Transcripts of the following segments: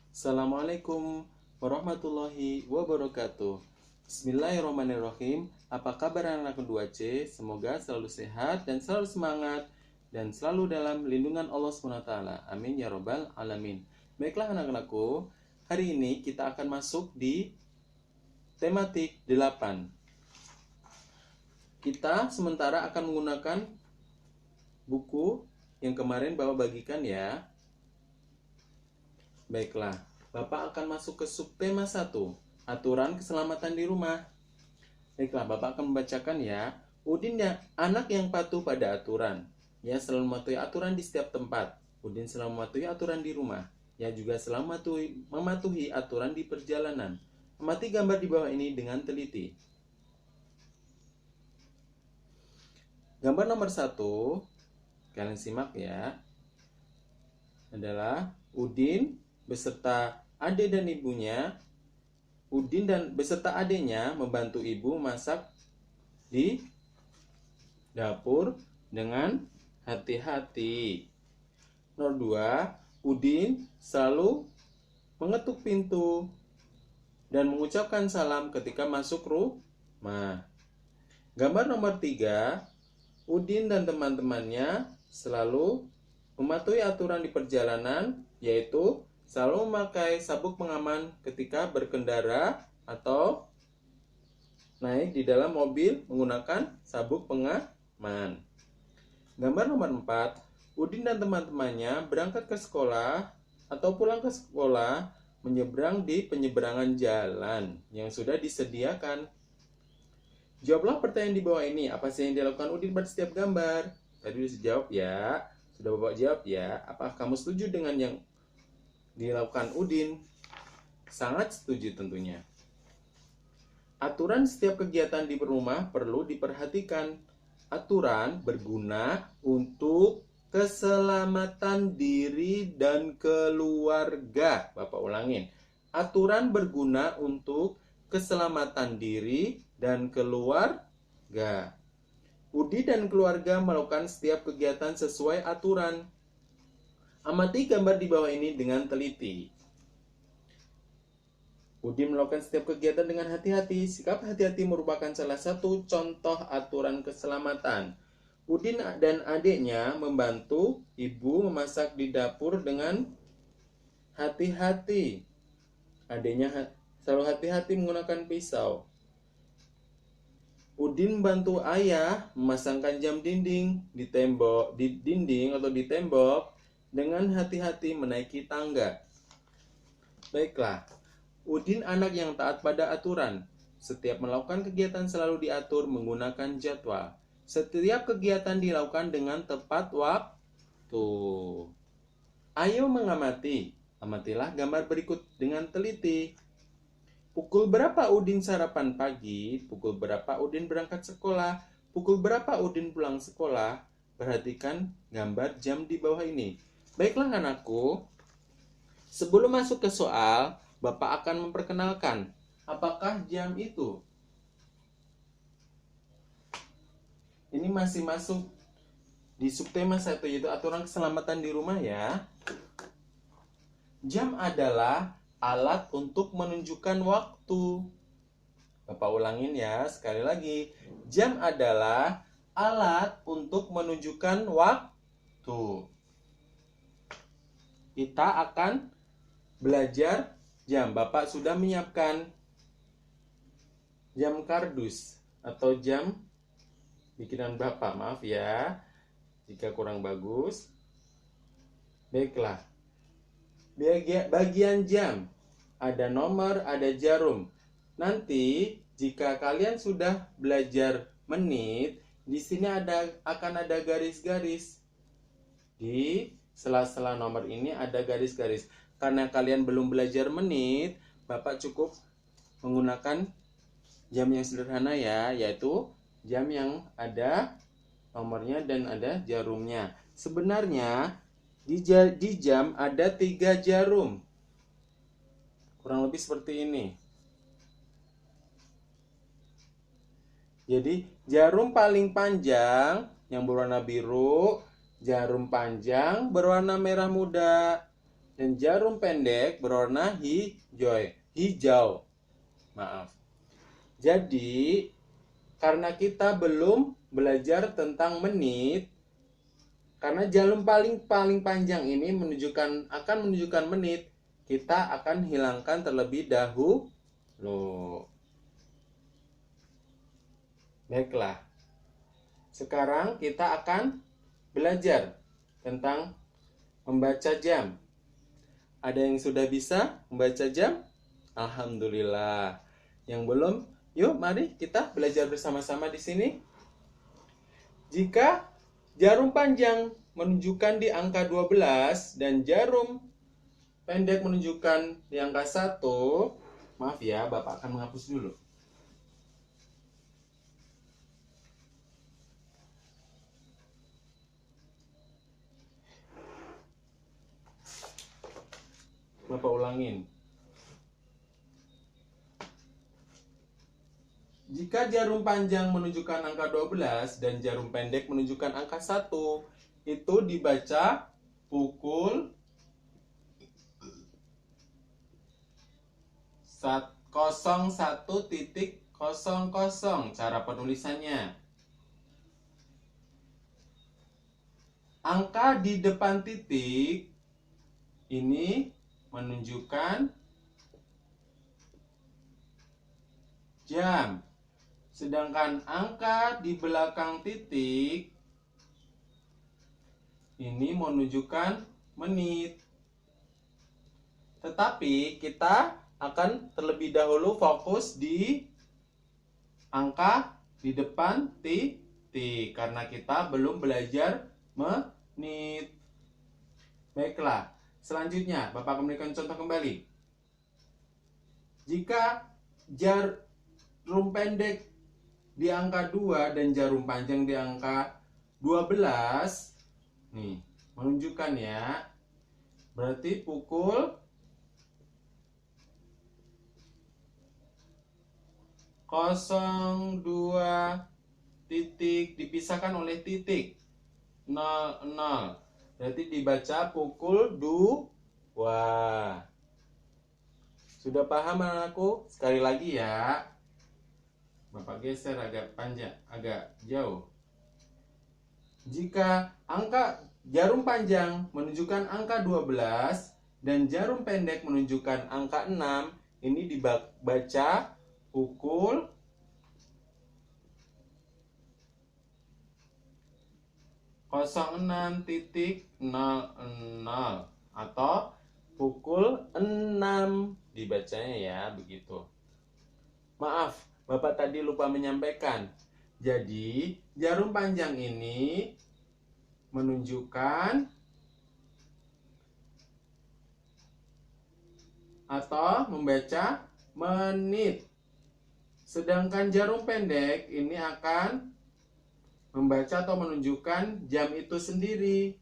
Assalamualaikum warahmatullahi wabarakatuh. Bismillahirrahmanirrahim. Apa kabar anak 2C? Semoga selalu sehat dan selalu semangat dan selalu dalam lindungan Allah SWT. Amin ya robbal alamin. Baiklah anak-anakku, hari ini kita akan masuk di tematik 8. Kita sementara akan menggunakan buku yang kemarin Bapak bagikan ya. Baiklah, Bapak akan masuk ke subtema 1, aturan keselamatan di rumah. Baiklah, Bapak akan membacakan ya. Udin ya, anak yang patuh pada aturan. Ya, selalu mematuhi aturan di setiap tempat. Udin selalu mematuhi aturan di rumah. Ya, juga selalu mematuhi aturan di perjalanan. Amati gambar di bawah ini dengan teliti. Gambar nomor 1, kalian simak ya, adalah Udin beserta adik dan ibunya. Udin dan beserta adiknya membantu ibu masak di dapur dengan hati-hati. Nomor 2, Udin selalu mengetuk pintu dan mengucapkan salam ketika masuk rumah. Gambar nomor 3, Udin dan teman-temannya selalu mematuhi aturan di perjalanan, yaitu selalu memakai sabuk pengaman ketika berkendara atau naik di dalam mobil menggunakan sabuk pengaman. Gambar nomor 4, Udin dan teman-temannya berangkat ke sekolah atau pulang ke sekolah menyeberang di penyeberangan jalan yang sudah disediakan. Jawablah pertanyaan di bawah ini. Apa sih yang dilakukan Udin pada setiap gambar? Tadi sudah dijawab ya. Sudah Bapak jawab ya. Apakah kamu setuju dengan yang dilakukan Udin? Sangat setuju tentunya. Aturan setiap kegiatan di rumah perlu diperhatikan. Aturan berguna untuk keselamatan diri dan keluarga. Bapak ulangin. Aturan berguna untuk keselamatan diri dan keluarga. Udin dan keluarga melakukan setiap kegiatan sesuai aturan. Amati gambar di bawah ini dengan teliti. Udin melakukan setiap kegiatan dengan hati-hati. Sikap hati-hati merupakan salah satu contoh aturan keselamatan. Udin dan adiknya membantu ibu memasak di dapur dengan hati-hati. Adiknya selalu hati-hati menggunakan pisau. Udin bantu ayah memasangkan jam dinding di dinding atau di tembok dengan hati-hati menaiki tangga. Baiklah, Udin anak yang taat pada aturan. Setiap melakukan kegiatan selalu diatur menggunakan jadwal. Setiap kegiatan dilakukan dengan tepat waktu. Ayo mengamati. Amatilah gambar berikut dengan teliti. Pukul berapa Udin sarapan pagi? Pukul berapa Udin berangkat sekolah? Pukul berapa Udin pulang sekolah? Perhatikan gambar jam di bawah ini. Baiklah anakku, sebelum masuk ke soal, Bapak akan memperkenalkan apakah jam itu. Ini masih masuk di subtema 1, yaitu aturan keselamatan di rumah ya. Jam adalah alat untuk menunjukkan waktu. Bapak ulangin ya, sekali lagi. Jam adalah alat untuk menunjukkan waktu. Kita akan belajar jam. Bapak sudah menyiapkan jam kardus atau jam bikinan Bapak. Maaf ya jika kurang bagus. Baiklah. Bagian jam ada nomor, ada jarum. Nanti jika kalian sudah belajar menit, di sini akan ada garis-garis. Di sela-sela nomor ini ada garis-garis. Karena kalian belum belajar menit, Bapak cukup menggunakan jam yang sederhana ya, yaitu jam yang ada nomornya dan ada jarumnya. Sebenarnya di jam ada 3 jarum. Kurang lebih seperti ini. Jadi jarum paling panjang yang berwarna biru, jarum panjang berwarna merah muda. dan jarum pendek berwarna hijau. Maaf. Jadi, karena kita belum belajar tentang menit, karena jarum paling panjang ini akan menunjukkan menit, kita akan hilangkan terlebih dahulu. Baiklah. Sekarang kita akan belajar tentang membaca jam. Ada yang sudah bisa membaca jam? Alhamdulillah. Yang belum, yuk mari kita belajar bersama-sama di sini. Jika jarum panjang menunjukkan di angka 12 dan jarum pendek menunjukkan di angka 1, maaf ya, Bapak akan menghapus dulu. Bapak ulangin. Jika jarum panjang menunjukkan angka 12 dan jarum pendek menunjukkan angka 1, itu dibaca pukul 01.00. Cara penulisannya. Angka di depan titik ini menunjukkan jam. Sedangkan angka di belakang titik ini menunjukkan menit. Tetapi kita akan terlebih dahulu fokus di angka di depan titik karena kita belum belajar menit. Baiklah, selanjutnya Bapak akan memberikan contoh kembali. Jika jarum pendek di angka 2 dan jarum panjang di angka 12, nih, menunjukkan ya. Berarti pukul 02 titik dipisahkan oleh titik 00. Berarti dibaca pukul 2. Sudah paham anakku? Sekali lagi ya. Bapak geser agak panjang, agak jauh. Jika angka jarum panjang menunjukkan angka 12 dan jarum pendek menunjukkan angka 6, ini dibaca pukul 06.00 atau pukul 6 dibacanya ya, begitu. Maaf, Bapak tadi lupa menyampaikan. Jadi, jarum panjang ini menunjukkan atau membaca menit. Sedangkan jarum pendek ini akan membaca atau menunjukkan jam itu sendiri.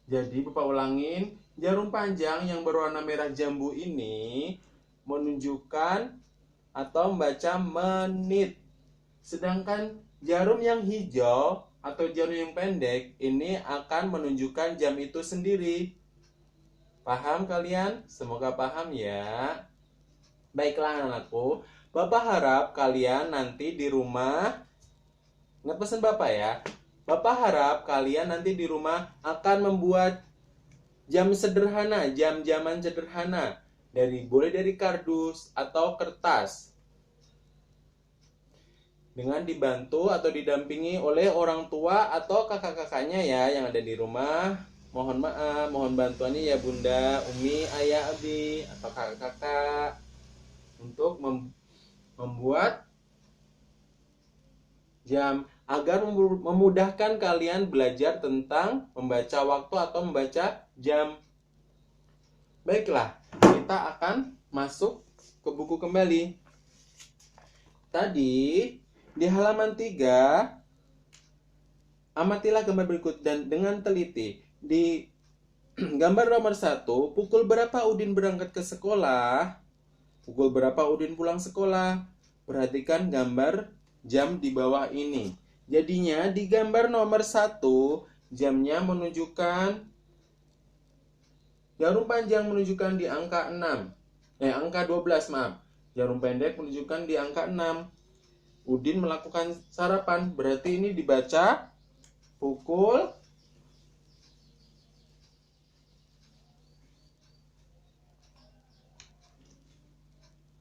Jadi, Bapak ulangin, jarum panjang yang berwarna merah jambu ini menunjukkan atau membaca menit. Sedangkan jarum yang hijau atau jarum yang pendek ini akan menunjukkan jam itu sendiri. Paham kalian? Semoga paham ya. Baiklah anakku, Bapak harap kalian nanti di rumah, ingat pesan Bapak ya, Bapak harap kalian nanti di rumah akan membuat jam sederhana, jam-jaman sederhana. Boleh dari kardus atau kertas. Dengan dibantu atau didampingi oleh orang tua atau kakak-kakaknya ya yang ada di rumah. Mohon maaf, mohon bantuannya ya Bunda, Umi, Ayah, Abi, atau kakak-kakak untuk membuat jam agar memudahkan kalian belajar tentang membaca waktu atau membaca jam. Baiklah, kita akan masuk ke buku kembali. Tadi di halaman 3, amatilah gambar berikut dan dengan teliti. Di gambar nomor 1, pukul berapa Udin berangkat ke sekolah? Pukul berapa Udin pulang sekolah? Perhatikan gambar jam di bawah ini. Jadinya di gambar nomor 1, jamnya menunjukkan Jarum panjang menunjukkan di angka 6. Angka 12, maaf. Jarum pendek menunjukkan di angka 6. Udin melakukan sarapan, berarti ini dibaca pukul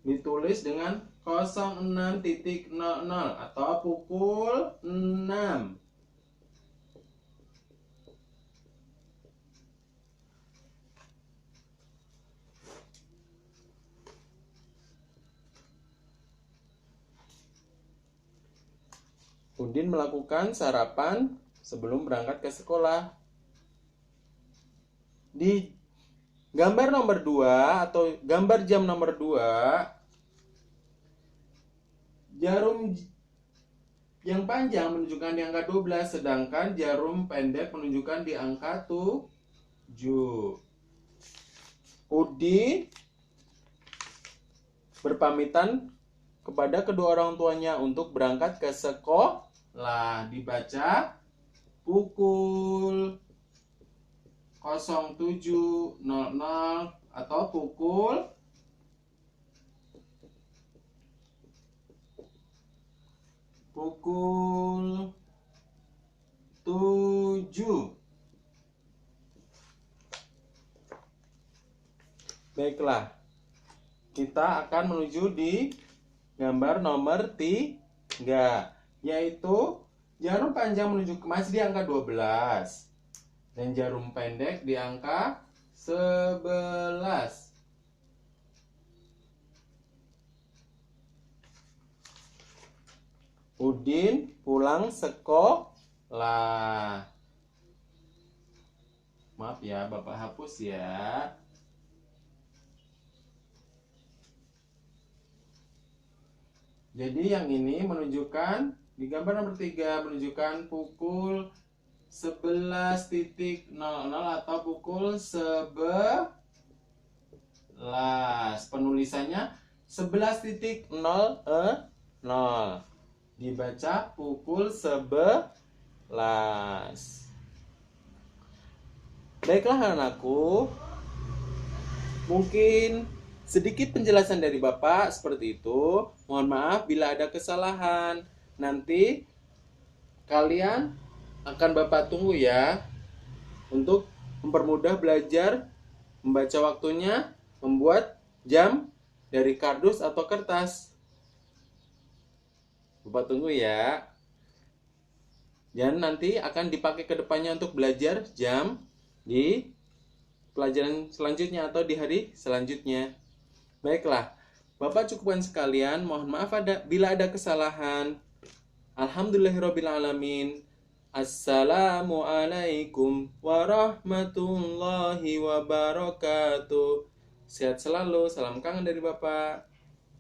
ditulis dengan 06.00 atau pukul 6. Udin melakukan sarapan sebelum berangkat ke sekolah. Di gambar nomor 2 atau gambar jam nomor 2, jarum yang panjang menunjukkan di angka 12, sedangkan jarum pendek menunjukkan di angka 7. Udin berpamitan kepada kedua orang tuanya untuk berangkat ke sekolah, dibaca pukul 07.00 atau pukul 7. Baiklah, kita akan menuju di gambar nomor 3, yaitu jarum panjang masih di angka 12 dan jarum pendek di angka 11. Udin pulang sekolah. Maaf ya, Bapak hapus ya. Jadi yang ini menunjukkan di gambar nomor 3 menunjukkan pukul 11.00 atau pukul 11. Penulisannya 11.00. Dibaca pukul 11. Baiklah anakku, mungkin sedikit penjelasan dari Bapak seperti itu. Mohon maaf bila ada kesalahan. Nanti kalian akan Bapak tunggu ya untuk mempermudah belajar membaca waktunya, membuat jam dari kardus atau kertas. Bapak tunggu ya. Dan nanti akan dipakai ke depannya untuk belajar jam di pelajaran selanjutnya atau di hari selanjutnya. Baiklah, Bapak cukupkan sekalian. Mohon maaf bila ada kesalahan. Alhamdulillahirrabbilalamin. Assalamualaikum warahmatullahi wabarakatuh. Sehat selalu. Salam kangen dari Bapak.